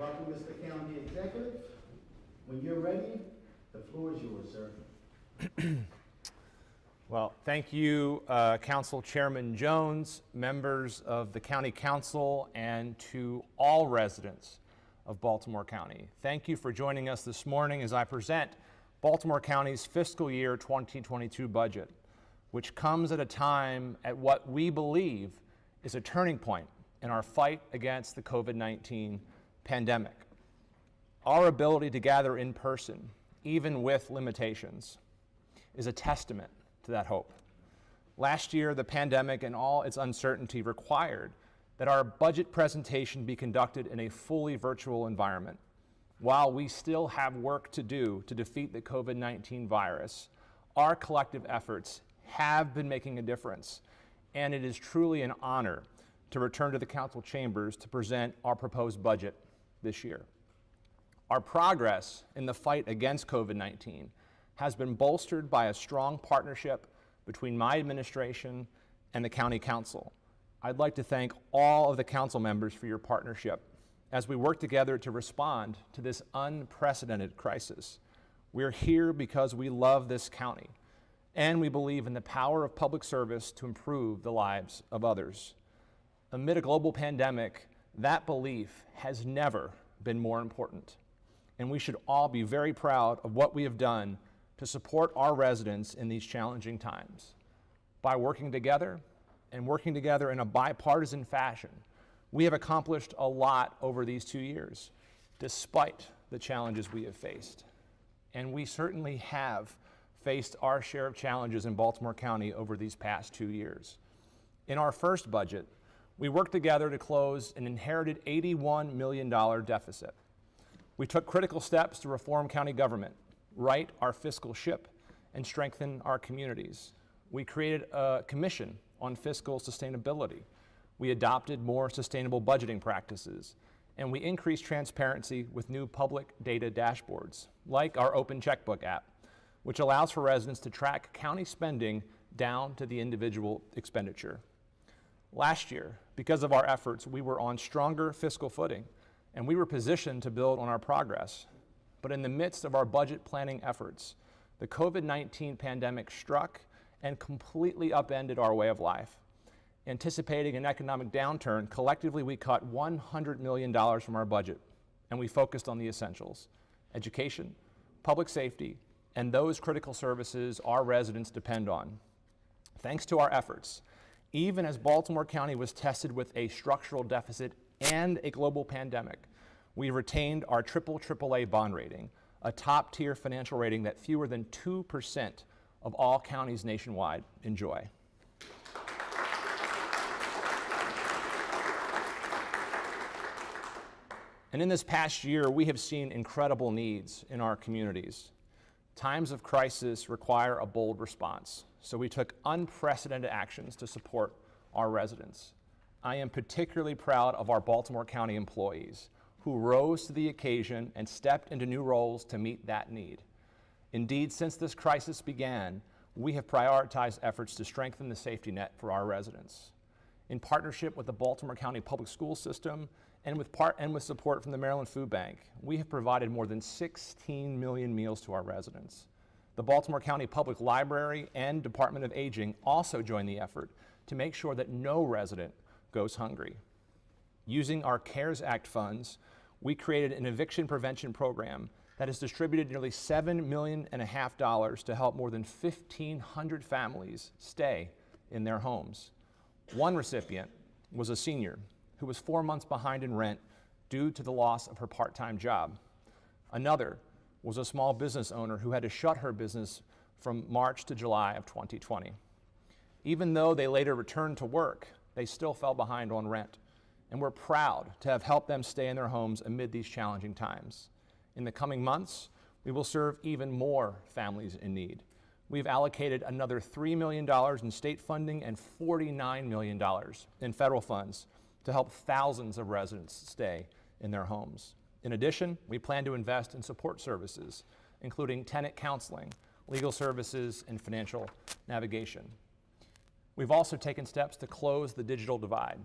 Welcome, Mr. County Executive. When you're ready, the floor is yours, sir. Well, thank you, Council Chairman Jones, members of the County Council, and to all residents of Baltimore County. Thank you for joining us this morning as I present Baltimore County's fiscal year 2022 budget, which comes at a time at what we believe is a turning point in our fight against the COVID-19 pandemic. Our ability to gather in person, even with limitations, is a testament to that hope. Last year, the pandemic and all its uncertainty required that our budget presentation be conducted in a fully virtual environment. While we still have work to do to defeat the COVID-19 virus, our collective efforts have been making a difference, and it is truly an honor to return to the council chambers to present our proposed budget this year. Our progress in the fight against COVID-19 has been bolstered by a strong partnership between my administration and the County Council. I'd like to thank all of the council members for your partnership as we work together to respond to this unprecedented crisis. We're here because we love this county, and we believe in the power of public service to improve the lives of others. Amid a global pandemic, that belief has never been more important, and we should all be very proud of what we have done to support our residents in these challenging times. By working together and working together in a bipartisan fashion, we have accomplished a lot over these 2 years, despite the challenges we have faced. And we certainly have faced our share of challenges in Baltimore County over these past 2 years. In our first budget, we worked together to close an inherited $81 million deficit. We took critical steps to reform county government, right our fiscal ship, and strengthen our communities. We created a commission on fiscal sustainability. We adopted more sustainable budgeting practices, and we increased transparency with new public data dashboards, like our Open Checkbook app, which allows for residents to track county spending down to the individual expenditure. Last year, because of our efforts, we were on stronger fiscal footing, and we were positioned to build on our progress. But in the midst of our budget planning efforts, the COVID-19 pandemic struck and completely upended our way of life. Anticipating an economic downturn, collectively we cut $100 million from our budget, and we focused on the essentials: education, public safety, and those critical services our residents depend on. Thanks to our efforts, even as Baltimore County was tested with a structural deficit and a global pandemic, we retained our AAA bond rating, a top-tier financial rating that fewer than 2% of all counties nationwide enjoy. And in this past year, we have seen incredible needs in our communities. Times of crisis require a bold response, so we took unprecedented actions to support our residents. I am particularly proud of our Baltimore County employees, who rose to the occasion and stepped into new roles to meet that need. Indeed, since this crisis began, we have prioritized efforts to strengthen the safety net for our residents. In partnership with the Baltimore County Public School System and with support from the Maryland Food Bank, we have provided more than 16 million meals to our residents. The Baltimore County Public Library and Department of Aging also joined the effort to make sure that no resident goes hungry. Using our CARES Act funds, we created an eviction prevention program that has distributed nearly $7.5 million to help more than 1,500 families stay in their homes. One recipient was a senior who was 4 months behind in rent due to the loss of her part-time job. Another was a small business owner who had to shut her business from March to July of 2020. Even though they later returned to work, they still fell behind on rent, and we're proud to have helped them stay in their homes amid these challenging times. In the coming months, we will serve even more families in need. We've allocated another $3 million in state funding and $49 million in federal funds to help thousands of residents stay in their homes. In addition, we plan to invest in support services, including tenant counseling, legal services, and financial navigation. We've also taken steps to close the digital divide.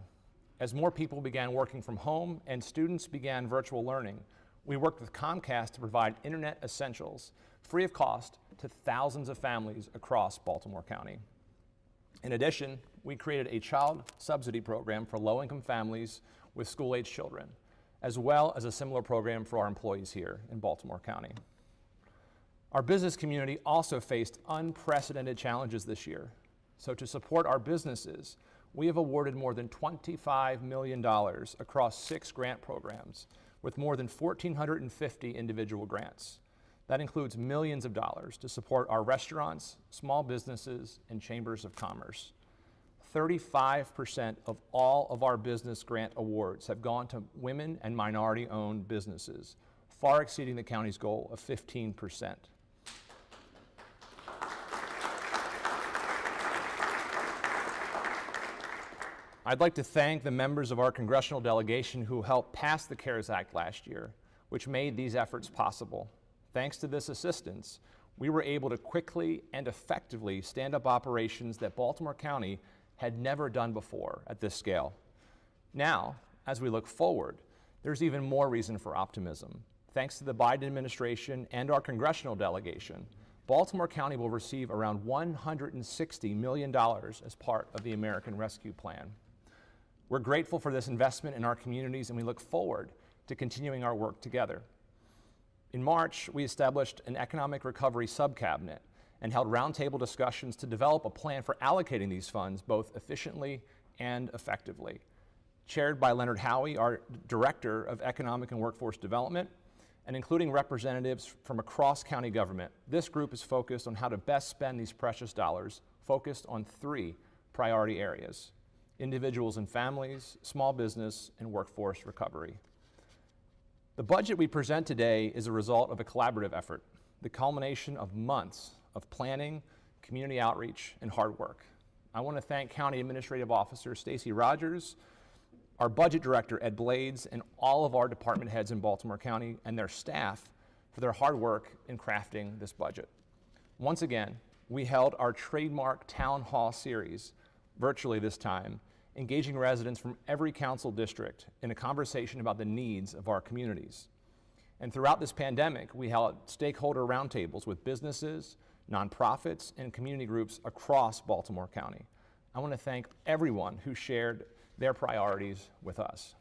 As more people began working from home and students began virtual learning, we worked with Comcast to provide internet essentials free of cost to thousands of families across Baltimore County. In addition, we created a child subsidy program for low-income families with school-age children, as well as a similar program for our employees here in Baltimore County. Our business community also faced unprecedented challenges this year. So to support our businesses, we have awarded more than $25 million across 6 grant programs with more than 1,450 individual grants. That includes millions of dollars to support our restaurants, small businesses, and chambers of commerce. 35% of all of our business grant awards have gone to women and minority-owned businesses, far exceeding the county's goal of 15%. I'd like to thank the members of our congressional delegation who helped pass the CARES Act last year, which made these efforts possible. Thanks to this assistance, we were able to quickly and effectively stand up operations that Baltimore County had never done before at this scale. Now, as we look forward, there's even more reason for optimism. Thanks to the Biden administration and our congressional delegation, Baltimore County will receive around $160 million as part of the American Rescue Plan. We're grateful for this investment in our communities, and we look forward to continuing our work together. In March, we established an economic recovery subcabinet and held roundtable discussions to develop a plan for allocating these funds both efficiently and effectively. Chaired by Leonard Howey, our Director of Economic and Workforce Development, and including representatives from across county government, this group is focused on how to best spend these precious dollars, focused on 3 priority areas: individuals and families, small business, and workforce recovery. The budget we present today is a result of a collaborative effort, the culmination of months of planning, community outreach, and hard work. I want to thank County Administrative Officer Stacy Rogers, our Budget Director Ed Blades, and all of our department heads in Baltimore County and their staff for their hard work in crafting this budget. Once again, we held our trademark Town Hall series, virtually this time, engaging residents from every council district in a conversation about the needs of our communities. And throughout this pandemic, we held stakeholder roundtables with businesses, nonprofits, and community groups across Baltimore County. I want to thank everyone who shared their priorities with us.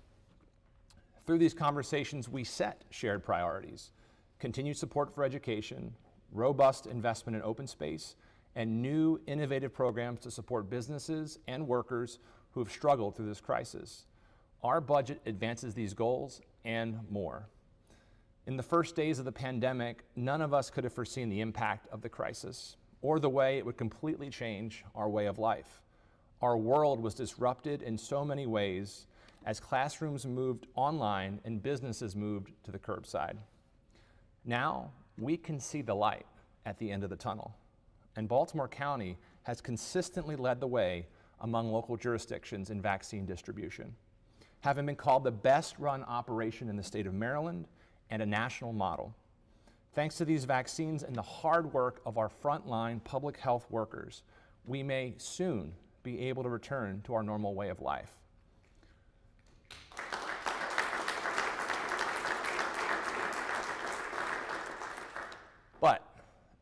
Through these conversations, we set shared priorities: continued support for education, robust investment in open space, and new innovative programs to support businesses and workers who have struggled through this crisis. Our budget advances these goals and more. In the first days of the pandemic, none of us could have foreseen the impact of the crisis or the way it would completely change our way of life. Our world was disrupted in so many ways as classrooms moved online and businesses moved to the curbside. Now, we can see the light at the end of the tunnel, and Baltimore County has consistently led the way among local jurisdictions in vaccine distribution, having been called the best-run operation in the state of Maryland and a national model. Thanks to these vaccines and the hard work of our frontline public health workers, we may soon be able to return to our normal way of life. But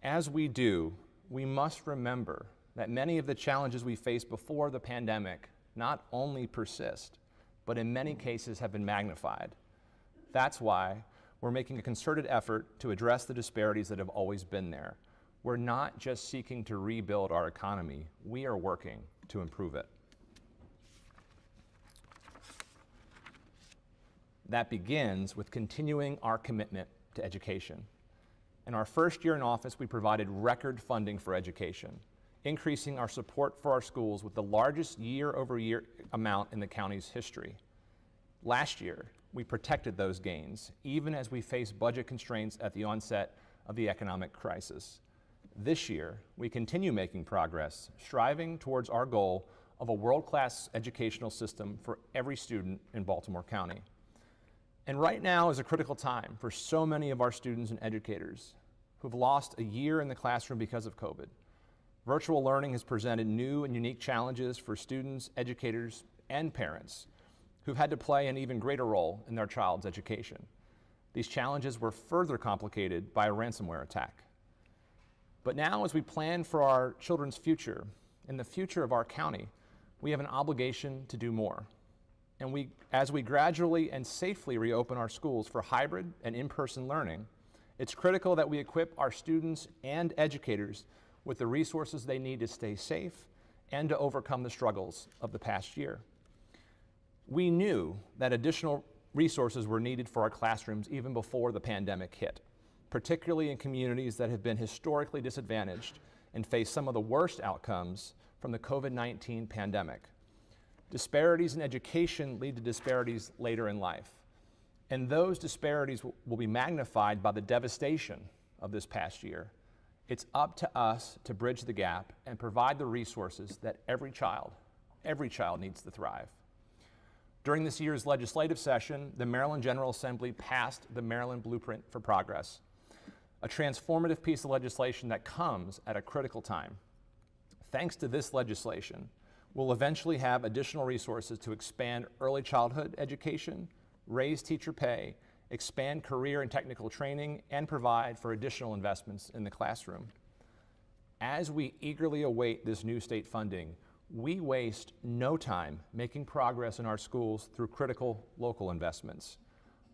as we do, we must remember that many of the challenges we faced before the pandemic not only persist, but in many cases have been magnified. That's why we're making a concerted effort to address the disparities that have always been there. We're not just seeking to rebuild our economy, we are working to improve it. That begins with continuing our commitment to education. In our first year in office, we provided record funding for education, increasing our support for our schools with the largest year-over-year amount in the county's history. Last year, we protected those gains, even as we faced budget constraints at the onset of the economic crisis. This year, we continue making progress, striving towards our goal of a world-class educational system for every student in Baltimore County. And right now is a critical time for so many of our students and educators who've lost a year in the classroom because of COVID. Virtual learning has presented new and unique challenges for students, educators, and parents. who've had to play an even greater role in their child's education. These challenges were further complicated by a ransomware attack. But now, as we plan for our children's future and the future of our county, we have an obligation to do more. And as we gradually and safely reopen our schools for hybrid and in-person learning, it's critical that we equip our students and educators with the resources they need to stay safe and to overcome the struggles of the past year. We knew that additional resources were needed for our classrooms even before the pandemic hit, particularly in communities that have been historically disadvantaged and face some of the worst outcomes from the COVID-19 pandemic. Disparities in education lead to disparities later in life, and those disparities will be magnified by the devastation of this past year. It's up to us to bridge the gap and provide the resources that every child needs to thrive. During this year's legislative session, the Maryland General Assembly passed the Maryland Blueprint for Progress, a transformative piece of legislation that comes at a critical time. Thanks to this legislation, we'll eventually have additional resources to expand early childhood education, raise teacher pay, expand career and technical training, and provide for additional investments in the classroom. As we eagerly await this new state funding, we waste no time making progress in our schools through critical local investments.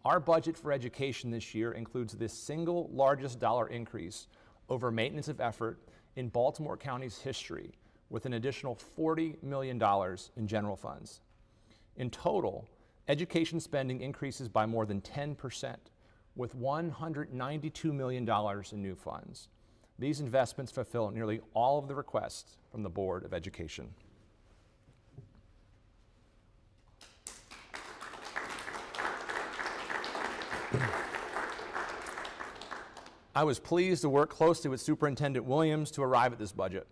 Our budget for education this year includes the single largest dollar increase over maintenance of effort in Baltimore County's history, with an additional $40 million in general funds. In total, education spending increases by more than 10%, with $192 million in new funds. These investments fulfill nearly all of the requests from the Board of Education. I was pleased to work closely with Superintendent Williams to arrive at this budget,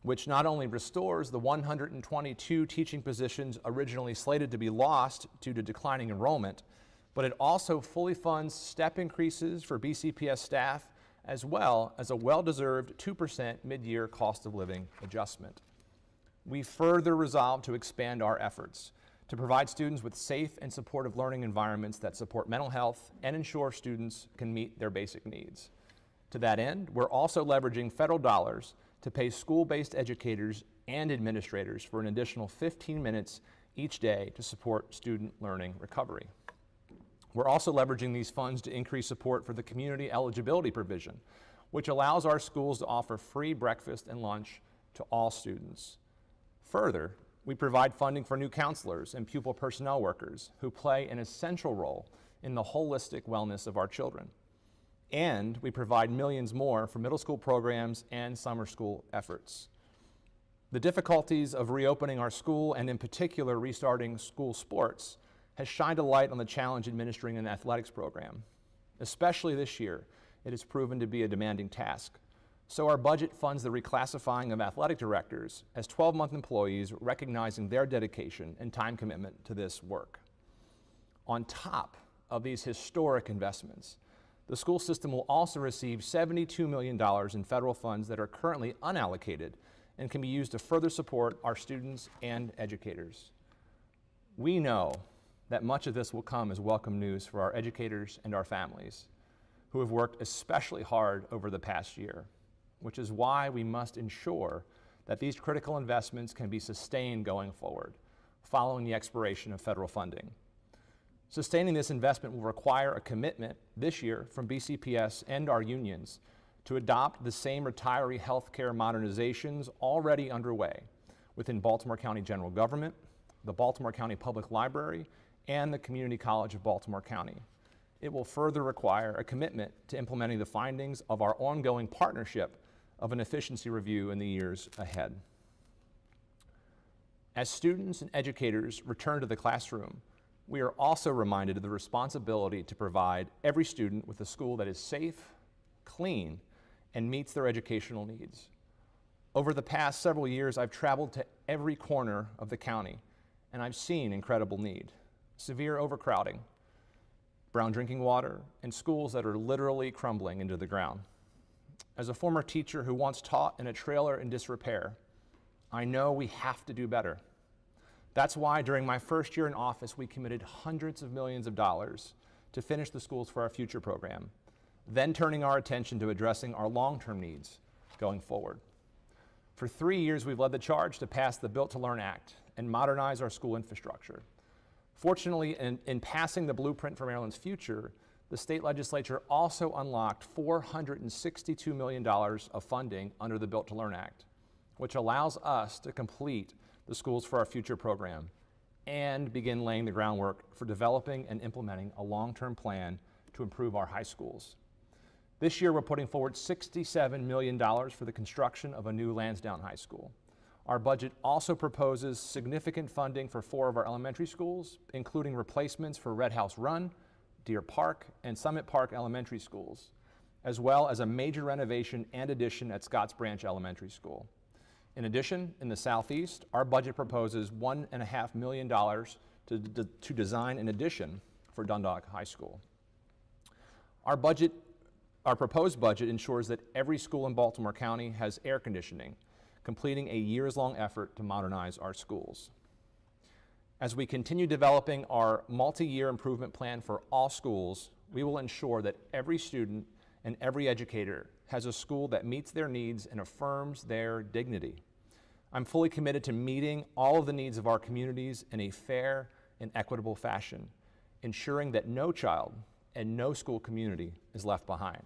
which not only restores the 122 teaching positions originally slated to be lost due to declining enrollment, but it also fully funds step increases for BCPS staff, as well as a well-deserved 2% mid-year cost of living adjustment. We further resolved to expand our efforts to provide students with safe and supportive learning environments that support mental health and ensure students can meet their basic needs. To that end, we're also leveraging federal dollars to pay school-based educators and administrators for an additional 15 minutes each day to support student learning recovery. We're also leveraging these funds to increase support for the community eligibility provision, which allows our schools to offer free breakfast and lunch to all students. Further, we provide funding for new counselors and pupil personnel workers who play an essential role in the holistic wellness of our children. And we provide millions more for middle school programs and summer school efforts. The difficulties of reopening our school, and in particular restarting school sports, has shined a light on the challenge administering an athletics program. Especially this year, it has proven to be a demanding task. So our budget funds the reclassifying of athletic directors as 12-month employees, recognizing their dedication and time commitment to this work. On top of these historic investments, the school system will also receive $72 million in federal funds that are currently unallocated and can be used to further support our students and educators. We know that much of this will come as welcome news for our educators and our families, who have worked especially hard over the past year, which is why we must ensure that these critical investments can be sustained going forward, following the expiration of federal funding. Sustaining this investment will require a commitment this year from BCPS and our unions to adopt the same retiree health care modernizations already underway within Baltimore County General Government, the Baltimore County Public Library, and the Community College of Baltimore County. It will further require a commitment to implementing the findings of our ongoing partnership of an efficiency review in the years ahead. As students and educators return to the classroom, we are also reminded of the responsibility to provide every student with a school that is safe, clean, and meets their educational needs. Over the past several years, I've traveled to every corner of the county, and I've seen incredible need. Severe overcrowding, brown drinking water, and schools that are literally crumbling into the ground. As a former teacher who once taught in a trailer in disrepair, I know we have to do better. That's why during my first year in office, we committed hundreds of millions of dollars to finish the Schools for Our Future program, then turning our attention to addressing our long-term needs going forward. For 3 years, we've led the charge to pass the Built to Learn Act and modernize our school infrastructure. Fortunately, in passing the blueprint for Maryland's future, the state legislature also unlocked $462 million of funding under the Built to Learn Act, which allows us to complete the Schools for Our Future program and begin laying the groundwork for developing and implementing a long-term plan to improve our high schools. This year, we're putting forward $67 million for the construction of a new Lansdowne High School. Our budget also proposes significant funding for 4 of our elementary schools, including replacements for Red House Run, Deer Park, and Summit Park elementary schools, as well as a major renovation and addition at Scotts Branch Elementary School. In addition, in the Southeast, our budget proposes $1.5 million to design an addition for Dundalk High School. Our proposed budget ensures that every school in Baltimore County has air conditioning, completing a years-long effort to modernize our schools. As we continue developing our multi-year improvement plan for all schools, we will ensure that every student and every educator has a school that meets their needs and affirms their dignity. I'm fully committed to meeting all of the needs of our communities in a fair and equitable fashion, ensuring that no child and no school community is left behind.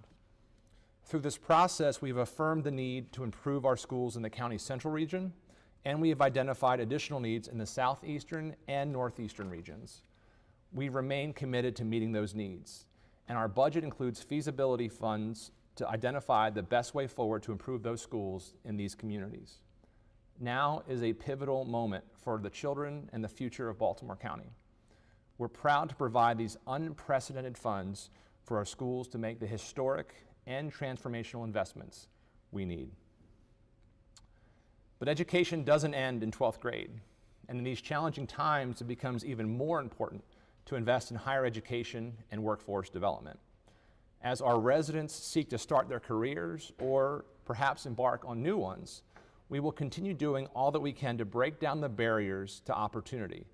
Through this process, we've affirmed the need to improve our schools in the county's central region, and we have identified additional needs in the southeastern and northeastern regions. We remain committed to meeting those needs, and our budget includes feasibility funds to identify the best way forward to improve those schools in these communities. Now is a pivotal moment for the children and the future of Baltimore County. We're proud to provide these unprecedented funds for our schools to make the historic and transformational investments we need. But education doesn't end in 12th grade, and in these challenging times, it becomes even more important to invest in higher education and workforce development. As our residents seek to start their careers or perhaps embark on new ones, we will continue doing all that we can to break down the barriers to opportunity,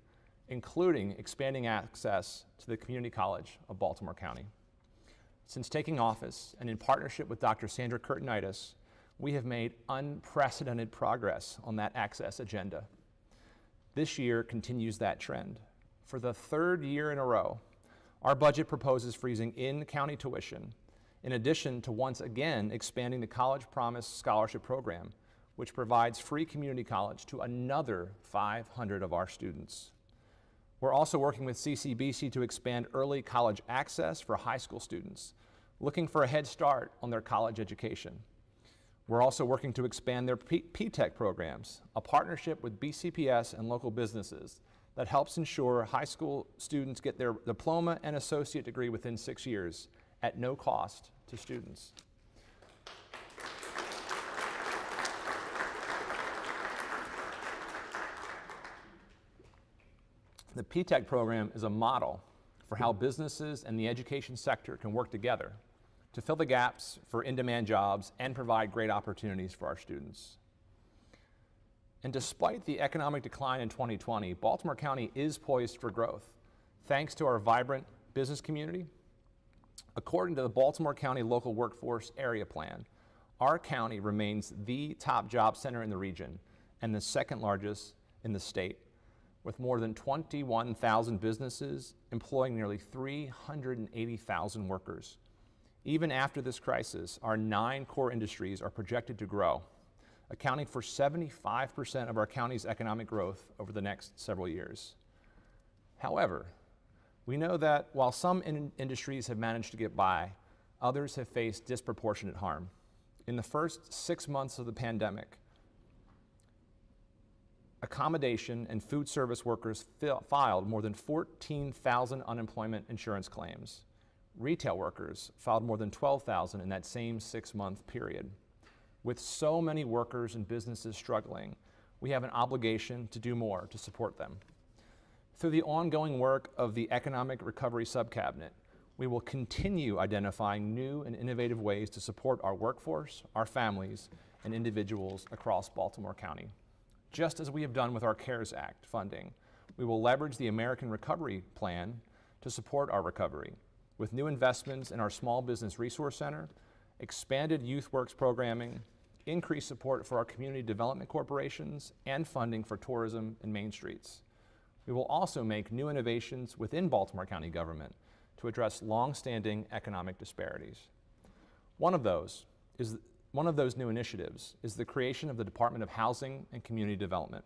including expanding access to the Community College of Baltimore County. Since taking office, and in partnership with Dr. Sandra Curtinitis, we have made unprecedented progress on that access agenda. This year continues that trend. For the 3rd year in a row, our budget proposes freezing in-county tuition, in addition to once again expanding the College Promise Scholarship Program, which provides free community college to another 500 of our students. We're also working with CCBC to expand early college access for high school students looking for a head start on their college education. We're also working to expand their P-TECH programs, a partnership with BCPS and local businesses that helps ensure high school students get their diploma and associate degree within 6 years at no cost to students. The P-TECH program is a model for how businesses and the education sector can work together to fill the gaps for in-demand jobs and provide great opportunities for our students. And despite the economic decline in 2020, Baltimore County is poised for growth, thanks to our vibrant business community. According to the Baltimore County Local Workforce Area Plan, our county remains the top job center in the region and the 2nd largest in the state, with more than 21,000 businesses employing nearly 380,000 workers. Even after this crisis, our 9 core industries are projected to grow, accounting for 75% of our county's economic growth over the next several years. However, we know that while some industries have managed to get by, others have faced disproportionate harm. In the first 6 months of the pandemic, accommodation and food service workers filed more than 14,000 unemployment insurance claims. Retail workers filed more than 12,000 in that same 6-month period. With so many workers and businesses struggling, we have an obligation to do more to support them. Through the ongoing work of the Economic Recovery Subcabinet, we will continue identifying new and innovative ways to support our workforce, our families, and individuals across Baltimore County, just as we have done with our CARES Act funding, We will leverage the American Recovery Plan to support our recovery, with new investments in our Small Business Resource Center, expanded Youth Works programming, increased support for our community development corporations, and funding for tourism and Main Streets. We will also make new innovations within Baltimore County government to address long-standing economic disparities. One of those new initiatives is the creation of the Department of Housing and Community Development,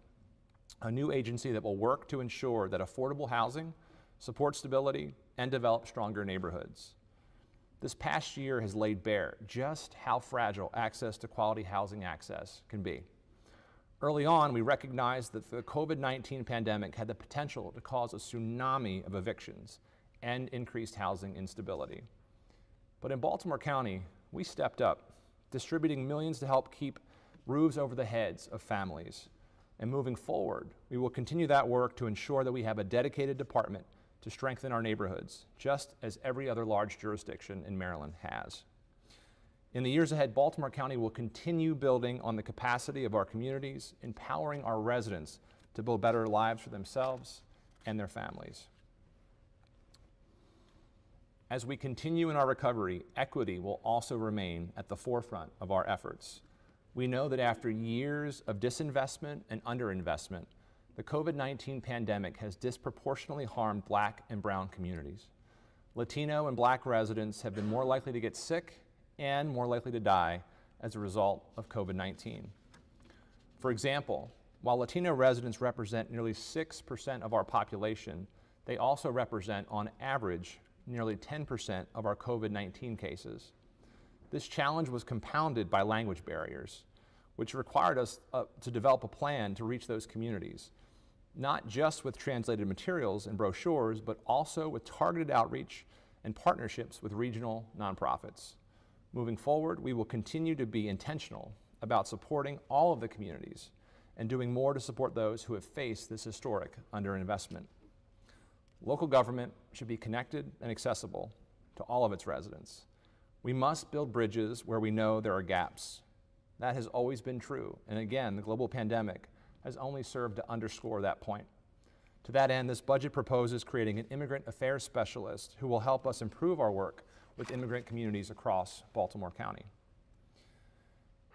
a new agency that will work to ensure that affordable housing supports stability and develop stronger neighborhoods. This past year has laid bare just how fragile access to quality housing access can be. Early on, we recognized that the COVID-19 pandemic had the potential to cause a tsunami of evictions and increased housing instability. But in Baltimore County, we stepped up, distributing millions to help keep roofs over the heads of families. And moving forward, we will continue that work to ensure that we have a dedicated department to strengthen our neighborhoods, just as every other large jurisdiction in Maryland has. In the years ahead, Baltimore County will continue building on the capacity of our communities, empowering our residents to build better lives for themselves and their families. As we continue in our recovery, equity will also remain at the forefront of our efforts. We know that after years of disinvestment and underinvestment, the COVID-19 pandemic has disproportionately harmed Black and brown communities. Latino and Black residents have been more likely to get sick and more likely to die as a result of COVID-19. For example, while Latino residents represent nearly 6% of our population, they also represent, on average, nearly 10% of our COVID-19 cases. This challenge was compounded by language barriers, which required us to develop a plan to reach those communities, not just with translated materials and brochures, but also with targeted outreach and partnerships with regional nonprofits. Moving forward, we will continue to be intentional about supporting all of the communities and doing more to support those who have faced this historic underinvestment. Local government should be connected and accessible to all of its residents. We must build bridges where we know there are gaps. That has always been true, and again, the global pandemic has only served to underscore that point. To that end, this budget proposes creating an immigrant affairs specialist who will help us improve our work with immigrant communities across Baltimore County.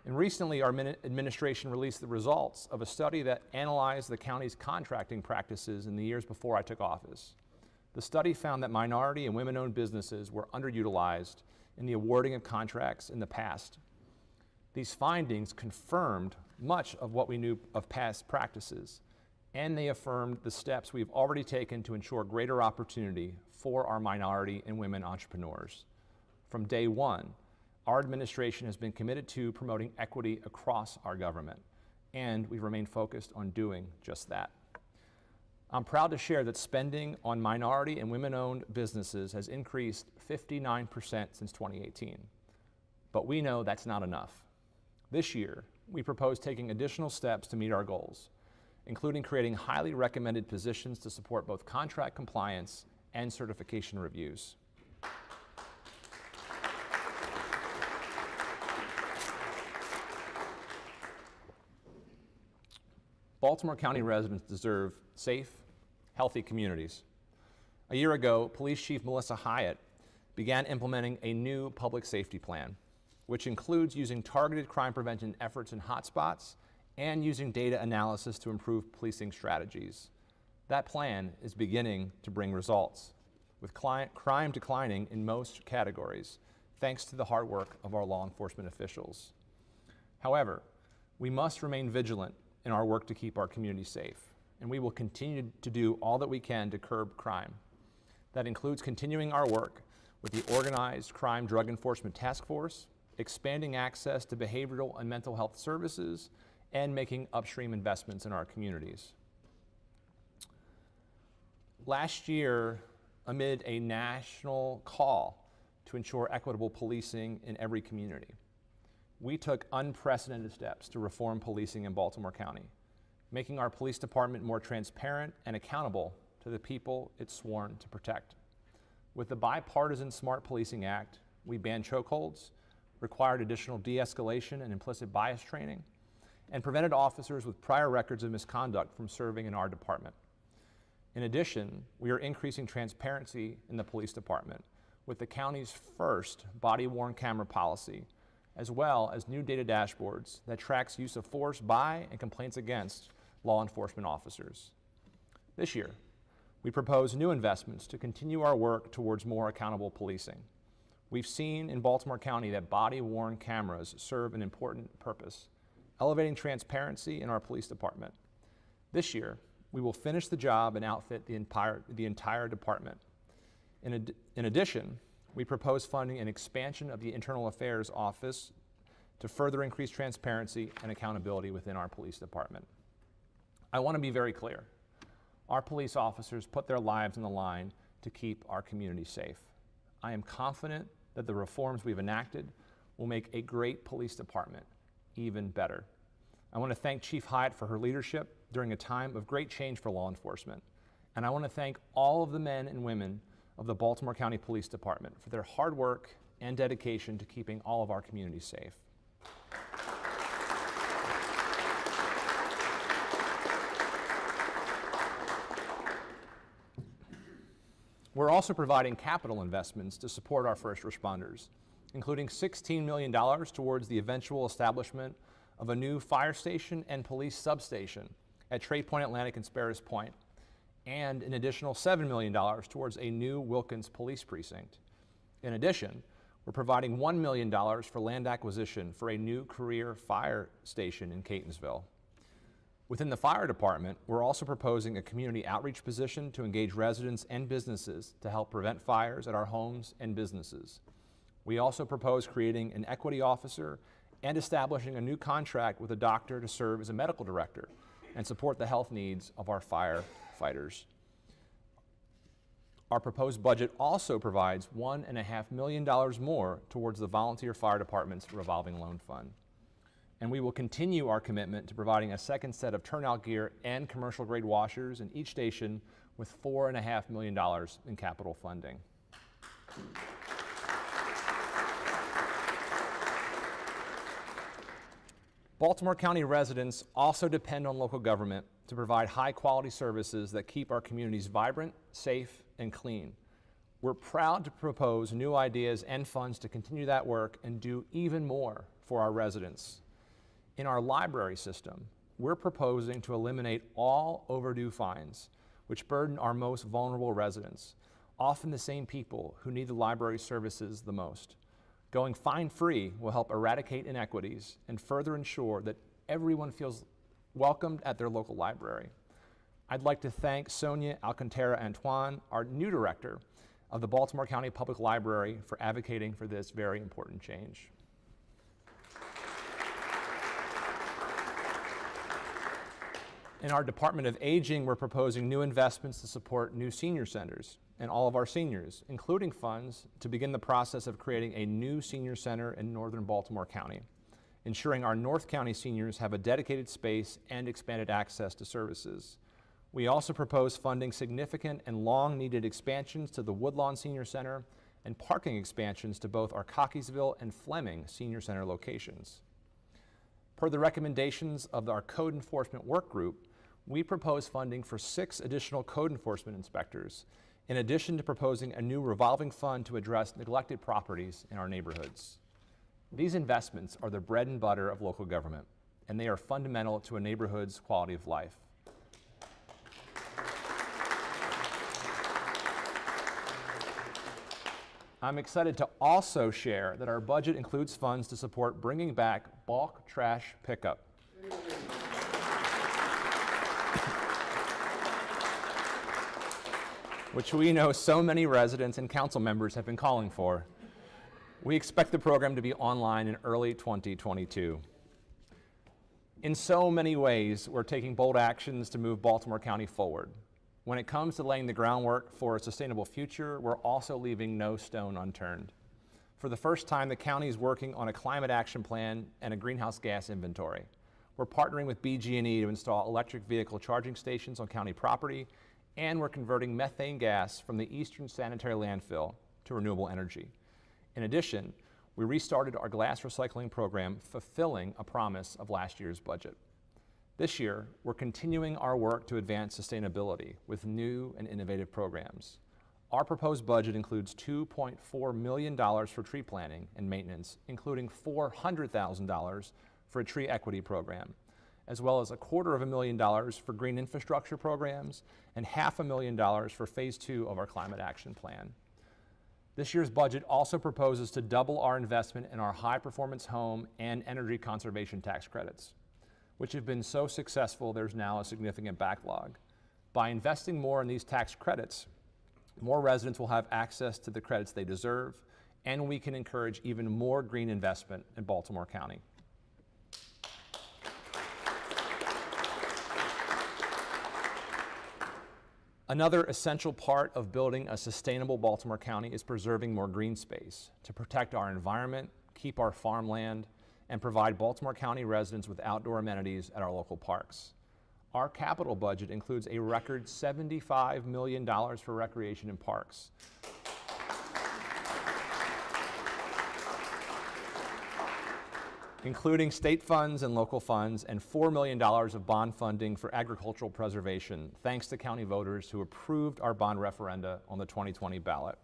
And recently, our administration released the results of a study that analyzed the county's contracting practices in the years before I took office. The study found that minority and women-owned businesses were underutilized in the awarding of contracts in the past. These findings confirmed much of what we knew of past practices, and they affirmed the steps we've already taken to ensure greater opportunity for our minority and women entrepreneurs. From day one, our administration has been committed to promoting equity across our government, and we remain focused on doing just that. I'm proud to share that spending on minority and women-owned businesses has increased 59% since 2018. But we know that's not enough. This year, we propose taking additional steps to meet our goals, including creating highly recommended positions to support both contract compliance and certification reviews. Baltimore County residents deserve safe, healthy communities. A year ago, Police Chief Melissa Hyatt began implementing a new public safety plan, which includes using targeted crime prevention efforts in hotspots and using data analysis to improve policing strategies. That plan is beginning to bring results, with crime declining in most categories, thanks to the hard work of our law enforcement officials. However, we must remain vigilant in our work to keep our community safe, and we will continue to do all that we can to curb crime. That includes continuing our work with the Organized Crime Drug Enforcement Task Force, expanding access to behavioral and mental health services, and making upstream investments in our communities. Last year, amid a national call to ensure equitable policing in every community, we took unprecedented steps to reform policing in Baltimore County, making our police department more transparent and accountable to the people it's sworn to protect. With the bipartisan Smart Policing Act, we banned chokeholds, required additional de-escalation and implicit bias training, and prevented officers with prior records of misconduct from serving in our department. In addition, we are increasing transparency in the police department with the county's first body-worn camera policy, as well as new data dashboards that tracks use of force by and complaints against law enforcement officers. This year, we propose new investments to continue our work towards more accountable policing. We've seen in Baltimore County that body-worn cameras serve an important purpose, elevating transparency in our police department. This year, we will finish the job and outfit the entire department. In addition, we propose funding an expansion of the Internal Affairs Office to further increase transparency and accountability within our police department. I want to be very clear. Our police officers put their lives on the line to keep our community safe. I am confident that the reforms we've enacted will make a great police department even better. I want to thank Chief Hyatt for her leadership during a time of great change for law enforcement. And I want to thank all of the men and women of the Baltimore County Police Department for their hard work and dedication to keeping all of our communities safe. We're also providing capital investments to support our first responders, including $16 million towards the eventual establishment of a new fire station and police substation at Trade Point Atlantic and Sparrows Point, and an additional $7 million towards a new Wilkins Police Precinct. In addition, we're providing $1 million for land acquisition for a new career fire station in Catonsville. Within the fire department, we're also proposing a community outreach position to engage residents and businesses to help prevent fires at our homes and businesses. We also propose creating an equity officer and establishing a new contract with a doctor to serve as a medical director and support the health needs of our firefighters. Our proposed budget also provides $1.5 million more towards the volunteer fire department's revolving loan fund. And we will continue our commitment to providing a second set of turnout gear and commercial grade washers in each station with $4.5 million in capital funding. Baltimore County residents also depend on local government to provide high-quality services that keep our communities vibrant, safe, and clean. We're proud to propose new ideas and funds to continue that work and do even more for our residents. In our library system, we're proposing to eliminate all overdue fines, which burden our most vulnerable residents, often the same people who need the library services the most. Going fine-free will help eradicate inequities and further ensure that everyone feels welcomed at their local library. I'd like to thank Sonia Alcantara-Antoine, our new director of the Baltimore County Public Library, for advocating for this very important change. In our Department of Aging, we're proposing new investments to support new senior centers and all of our seniors, including funds to begin the process of creating a new senior center in northern Baltimore County, ensuring our North County seniors have a dedicated space and expanded access to services. We also propose funding significant and long-needed expansions to the Woodlawn Senior Center and parking expansions to both our Cockeysville and Fleming Senior Center locations. Per the recommendations of our Code Enforcement Work Group, we propose funding for 6 additional code enforcement inspectors, in addition to proposing a new revolving fund to address neglected properties in our neighborhoods. These investments are the bread and butter of local government, and they are fundamental to a neighborhood's quality of life. I'm excited to also share that our budget includes funds to support bringing back bulk trash pickup. Which we know so many residents and council members have been calling for. We expect the program to be online in early 2022. In so many ways, we're taking bold actions to move Baltimore County forward. When it comes to laying the groundwork for a sustainable future, we're also leaving no stone unturned. For the first time, the county is working on a climate action plan and a greenhouse gas inventory. We're partnering with BG&E to install electric vehicle charging stations on county property, and we're converting methane gas from the Eastern Sanitary Landfill to renewable energy. In addition, we restarted our glass recycling program, fulfilling a promise of last year's budget. This year, we're continuing our work to advance sustainability with new and innovative programs. Our proposed budget includes $2.4 million for tree planting and maintenance, including $400,000 for a tree equity program, as well as $250,000 for green infrastructure programs and $500,000 for phase 2 of our climate action plan. This year's budget also proposes to double our investment in our high-performance home and energy conservation tax credits, which have been so successful there's now a significant backlog. By investing more in these tax credits, more residents will have access to the credits they deserve, and we can encourage even more green investment in Baltimore County. Another essential part of building a sustainable Baltimore County is preserving more green space to protect our environment, keep our farmland, and provide Baltimore County residents with outdoor amenities at our local parks. Our capital budget includes a record $75 million for recreation and parks. Including state funds and local funds, and $4 million of bond funding for agricultural preservation, thanks to county voters who approved our bond referenda on the 2020 ballot.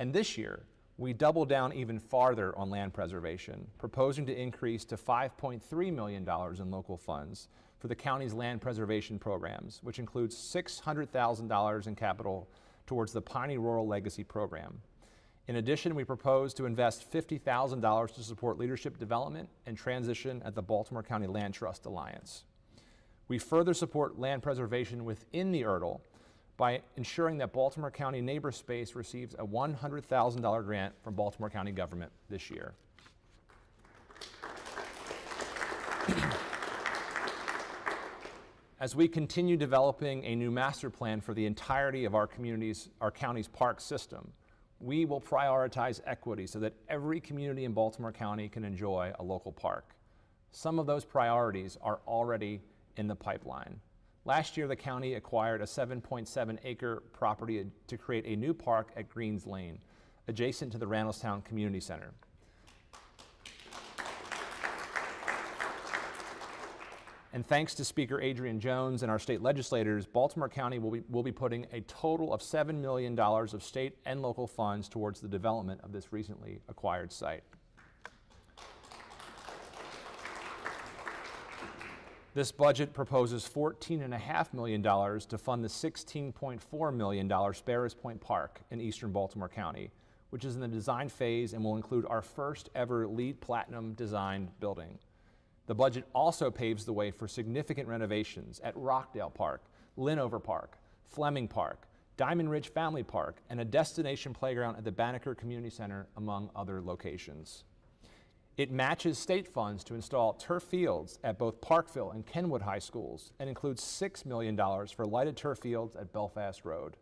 And this year, we double down even farther on land preservation, proposing to increase to $5.3 million in local funds for the county's land preservation programs, which includes $600,000 in capital towards the Piney Rural Legacy Program. In addition, we propose to invest $50,000 to support leadership development and transition at the Baltimore County Land Trust Alliance. We further support land preservation within the URDL by ensuring that Baltimore County Neighbor Space receives a $100,000 grant from Baltimore County government this year. As we continue developing a new master plan for the entirety of our county's park system, we will prioritize equity so that every community in Baltimore County can enjoy a local park. Some of those priorities are already in the pipeline. Last year, the county acquired a 7.7-acre property to create a new park at Greens Lane, adjacent to the Randallstown Community Center. And thanks to Speaker Adrian Jones and our state legislators, Baltimore County will be putting a total of $7 million of state and local funds towards the development of this recently acquired site. This budget proposes $14.5 million to fund the $16.4 million Sparrows Point Park in eastern Baltimore County, which is in the design phase and will include our first ever LEED Platinum designed building. The budget also paves the way for significant renovations at Rockdale Park, Linover Park, Fleming Park, Diamond Ridge Family Park, and a destination playground at the Banneker Community Center, among other locations. It matches state funds to install turf fields at both Parkville and Kenwood High Schools, and includes $6 million for lighted turf fields at Belfast Road.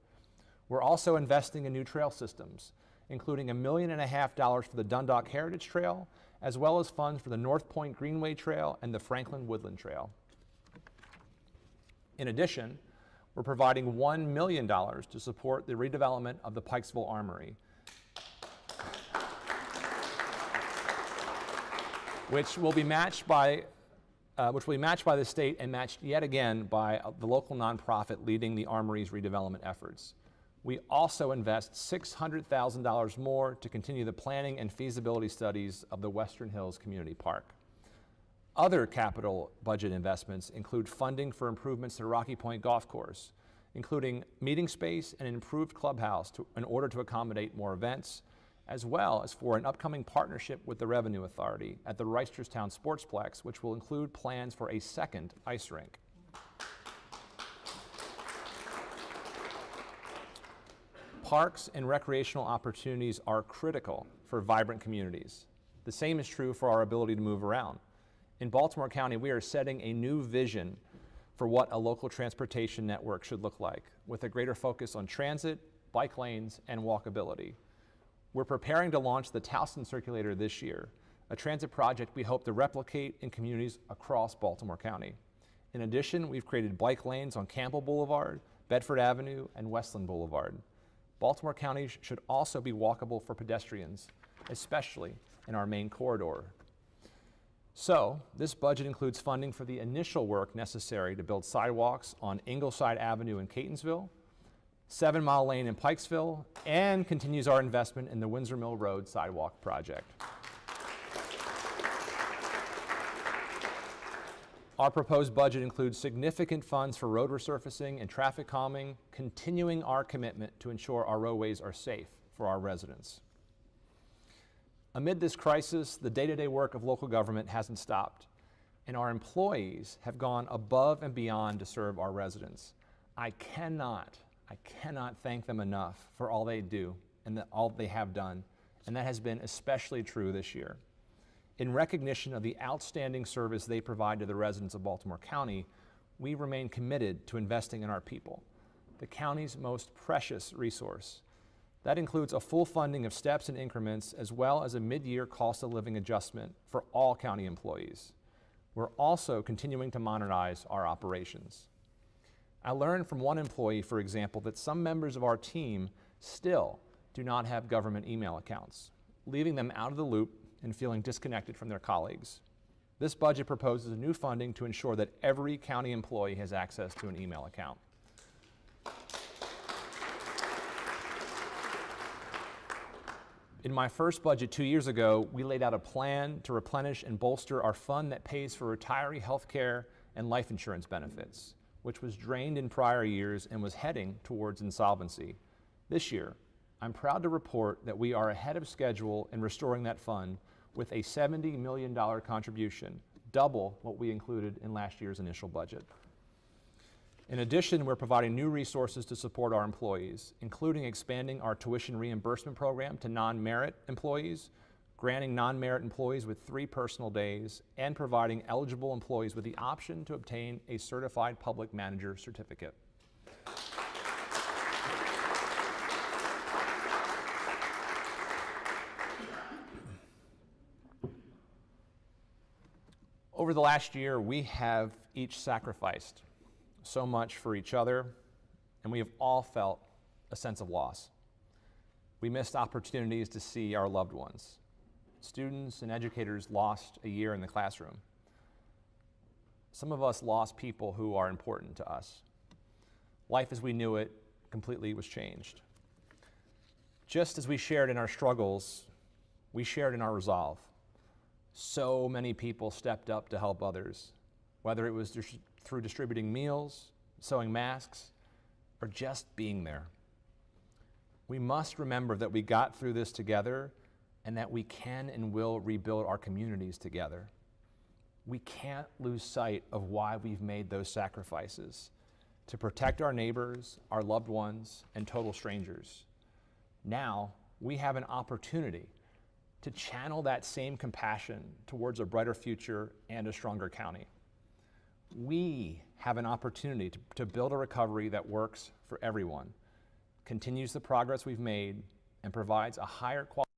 We're also investing in new trail systems, including $1.5 million for the Dundalk Heritage Trail, as well as funds for the North Point Greenway Trail and the Franklin Woodland Trail. In addition, we're providing $1 million to support the redevelopment of the Pikesville Armory, which will be matched by the state and matched yet again by the local nonprofit leading the Armory's redevelopment efforts. We also invest $600,000 more to continue the planning and feasibility studies of the Western Hills Community Park. Other capital budget investments include funding for improvements to Rocky Point Golf Course, including meeting space and an improved clubhouse in order to accommodate more events, as well as for an upcoming partnership with the Revenue Authority at the Reisterstown Sportsplex, which will include plans for a second ice rink. Parks and recreational opportunities are critical for vibrant communities. The same is true for our ability to move around. In Baltimore County, we are setting a new vision for what a local transportation network should look like, with a greater focus on transit, bike lanes, and walkability. We're preparing to launch the Towson Circulator this year, a transit project we hope to replicate in communities across Baltimore County. In addition, we've created bike lanes on Campbell Boulevard, Bedford Avenue, and Westland Boulevard. Baltimore County should also be walkable for pedestrians, especially in our main corridor. So, this budget includes funding for the initial work necessary to build sidewalks on Ingleside Avenue in Catonsville, 7 Mile Lane in Pikesville, and continues our investment in the Windsor Mill Road sidewalk project. Our proposed budget includes significant funds for road resurfacing and traffic calming, continuing our commitment to ensure our roadways are safe for our residents. Amid this crisis, the day-to-day work of local government hasn't stopped, and our employees have gone above and beyond to serve our residents. I cannot thank them enough for all they do and all they have done, and that has been especially true this year. In recognition of the outstanding service they provide to the residents of Baltimore County, we remain committed to investing in our people, the county's most precious resource. That includes a full funding of steps and increments, as well as a mid-year cost of living adjustment for all county employees. We're also continuing to modernize our operations. I learned from one employee, for example, that some members of our team still do not have government email accounts, leaving them out of the loop and feeling disconnected from their colleagues. This budget proposes new funding to ensure that every county employee has access to an email account. In my first budget 2 years ago, we laid out a plan to replenish and bolster our fund that pays for retiree health care and life insurance benefits, which was drained in prior years and was heading towards insolvency. This year, I'm proud to report that we are ahead of schedule in restoring that fund with a $70 million contribution, double what we included in last year's initial budget. In addition, we're providing new resources to support our employees, including expanding our tuition reimbursement program to non-merit employees, granting non-merit employees with 3 personal days, and providing eligible employees with the option to obtain a certified public manager certificate. Over the last year, we have each sacrificed so much for each other, and we have all felt a sense of loss. We missed opportunities to see our loved ones. Students and educators lost a year in the classroom. Some of us lost people who are important to us. Life as we knew it completely was changed. Just as we shared in our struggles, we shared in our resolve. So many people stepped up to help others, whether it was through distributing meals, sewing masks, or just being there. We must remember that we got through this together and that we can and will rebuild our communities together. We can't lose sight of why we've made those sacrifices to protect our neighbors, our loved ones, and total strangers. Now, we have an opportunity to channel that same compassion towards a brighter future and a stronger county. We have an opportunity to build a recovery that works for everyone, continues the progress we've made, and provides a higher quality